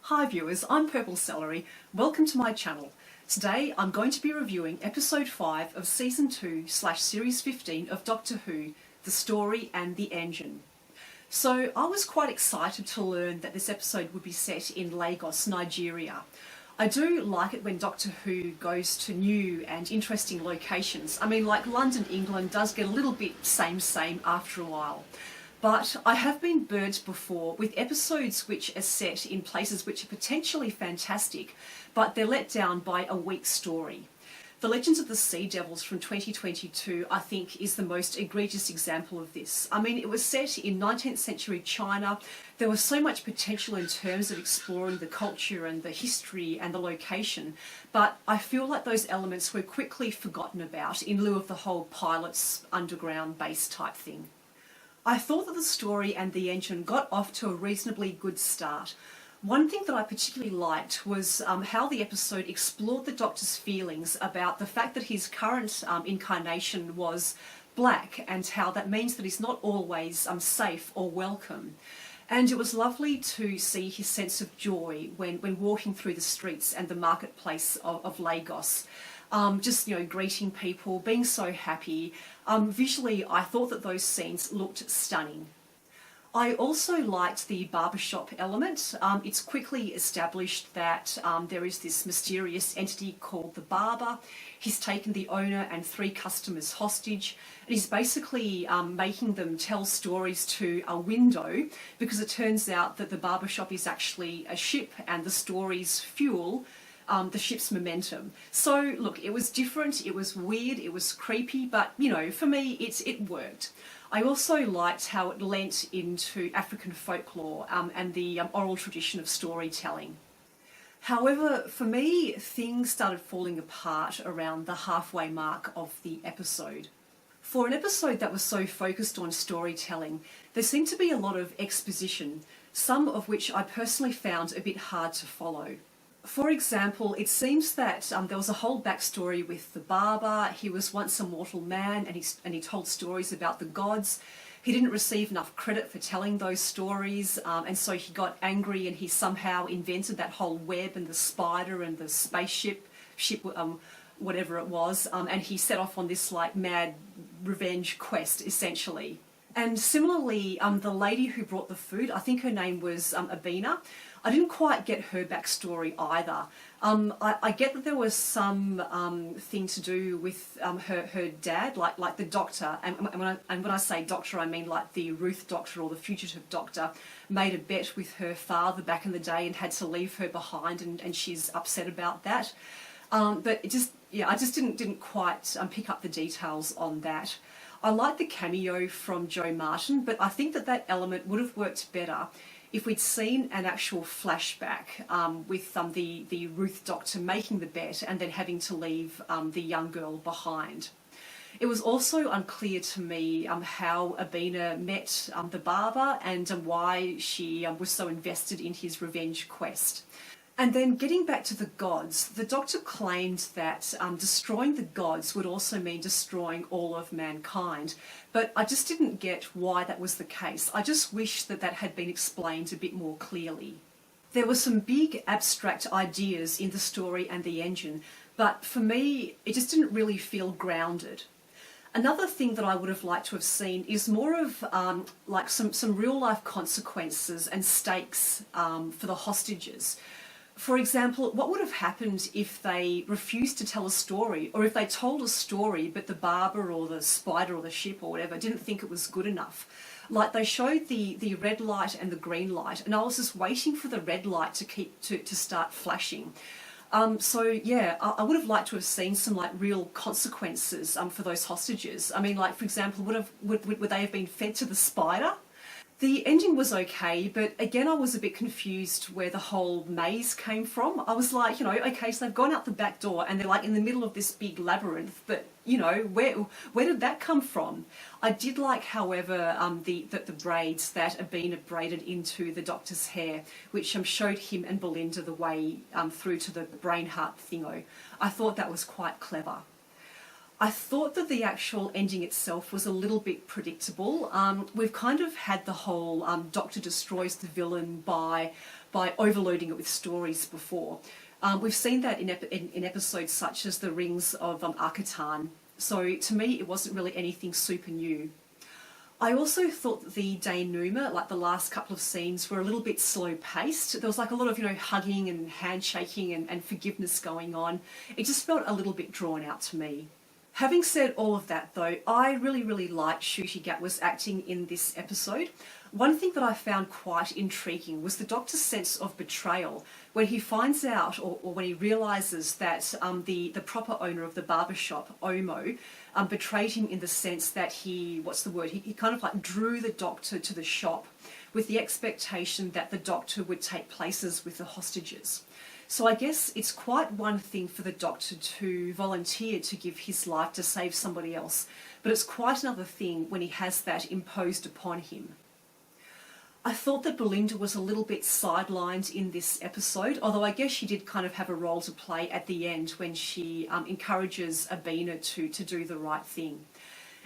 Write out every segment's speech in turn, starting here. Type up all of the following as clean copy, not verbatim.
Hi viewers, I'm Purple Celery. Welcome to my channel. Today I'm going to be reviewing episode 5 of season 2/series 15 of Doctor Who, The Story and the Engine. So I was quite excited to learn that this episode would be set in Lagos, Nigeria. I do like it when Doctor Who goes to new and interesting locations. I mean, like London, England does get a little bit same after a while. But I have been burnt before with episodes which are set in places which are potentially fantastic, but they're let down by a weak story. The Legends of the Sea Devils from 2022, I think, is the most egregious example of this. I mean, it was set in 19th century China. There was so much potential in terms of exploring the culture and the history and the location, but I feel like those elements were quickly forgotten about in lieu of the whole pilot's underground base type thing. I thought that the story and the engine got off to a reasonably good start. One thing that I particularly liked was how the episode explored the Doctor's feelings about the fact that his current incarnation was black and how that means that he's not always safe or welcome. And it was lovely to see his sense of joy when walking through the streets and the marketplace of Lagos. Just, greeting people, being so happy. Visually, I thought that those scenes looked stunning. I also liked the barbershop element. It's quickly established that there is this mysterious entity called the barber. He's taken the owner and 3 customers hostage, and he's basically making them tell stories to a window, because it turns out that the barbershop is actually a ship and the stories fuel the ship's momentum. So look, it was different, it was weird, it was creepy, but for me it worked. I also liked how it lent into African folklore and the oral tradition of storytelling. However, for me, things started falling apart around the halfway mark of the episode. For an episode that was so focused on storytelling, there seemed to be a lot of exposition, some of which I personally found a bit hard to follow. For example, it seems that there was a whole backstory with the barber. He was once a mortal man and he told stories about the gods. He didn't receive enough credit for telling those stories, and so he got angry and he somehow invented that whole web and the spider and the spaceship, whatever it was, and he set off on this mad revenge quest, essentially. And similarly, the lady who brought the food, I think her name was Abina, I didn't quite get her backstory either. I get that there was some thing to do with her dad, like the doctor, and when I say doctor, I mean like the Ruth Doctor or the fugitive doctor, made a bet with her father back in the day and had to leave her behind, and she's upset about that. But I just didn't quite pick up the details on that. I like the cameo from Joe Martin, but I think that element would have worked better if we'd seen an actual flashback with the Ruth Doctor making the bet and then having to leave the young girl behind. It was also unclear to me how Abina met the barber and why she was so invested in his revenge quest. And then getting back to the gods, the Doctor claimed that destroying the gods would also mean destroying all of mankind, but I just didn't get why that was the case. I just wish that had been explained a bit more clearly. There were some big abstract ideas in the story and the engine, but for me, it just didn't really feel grounded. Another thing that I would have liked to have seen is more of some real life consequences and stakes for the hostages. For example, what would have happened if they refused to tell a story, or if they told a story but the barber or the spider or the ship or whatever didn't think it was good enough? Like, they showed the red light and the green light, and I was just waiting for the red light to start flashing. I would have liked to have seen some real consequences for those hostages. I mean, for example, would they have been fed to the spider? The ending was okay, but again I was a bit confused where the whole maze came from. I was like, okay, so they've gone out the back door and they're in the middle of this big labyrinth, but where did that come from? I did like, however, the braids that Abina braided into the Doctor's hair, which showed him and Belinda the way through to the brain heart thingo. I thought that was quite clever. I thought that the actual ending itself was a little bit predictable. We've kind of had the whole Doctor destroys the villain by by overloading it with stories before. We've seen that in episodes such as The Rings of Arcatan, so to me it wasn't really anything super new. I also thought that the denouement, like the last couple of scenes, were a little bit slow paced. There was like a lot of, hugging and handshaking and forgiveness going on. It just felt a little bit drawn out to me. Having said all of that though, I really liked Ncuti Gatwa's acting in this episode. One thing that I found quite intriguing was the Doctor's sense of betrayal when he finds out, or when he realises that the proper owner of the barbershop, Omo, betrayed him in the sense that he kind of like drew the Doctor to the shop with the expectation that the Doctor would take places with the hostages. So I guess it's quite one thing for the Doctor to volunteer to give his life to save somebody else, but it's quite another thing when he has that imposed upon him. I thought that Belinda was a little bit sidelined in this episode, although I guess she did kind of have a role to play at the end when she encourages Abina to do the right thing.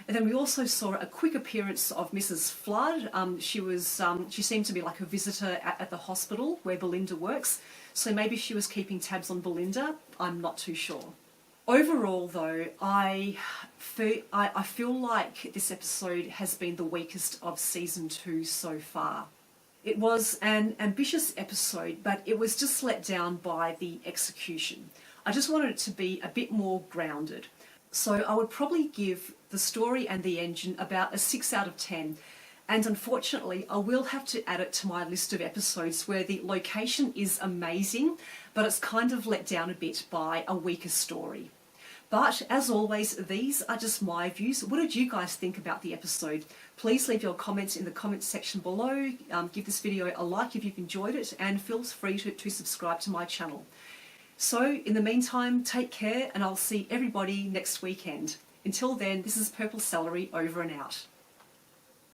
And then we also saw a quick appearance of Mrs. Flood. She seemed to be like a visitor at the hospital where Belinda works, so maybe she was keeping tabs on Belinda. I'm not too sure. Overall, though, I feel like this episode has been the weakest of season 2 so far. It was an ambitious episode, but it was just let down by the execution. I just wanted it to be a bit more grounded. So I would probably give the story and the engine about a 6 out of 10. And unfortunately, I will have to add it to my list of episodes where the location is amazing, but it's kind of let down a bit by a weaker story. But as always, these are just my views. What did you guys think about the episode? Please leave your comments in the comments section below. Give this video a like if you've enjoyed it, and feel free to subscribe to my channel. So in the meantime, take care, and I'll see everybody next weekend. Until then, this is Purple Celery over and out.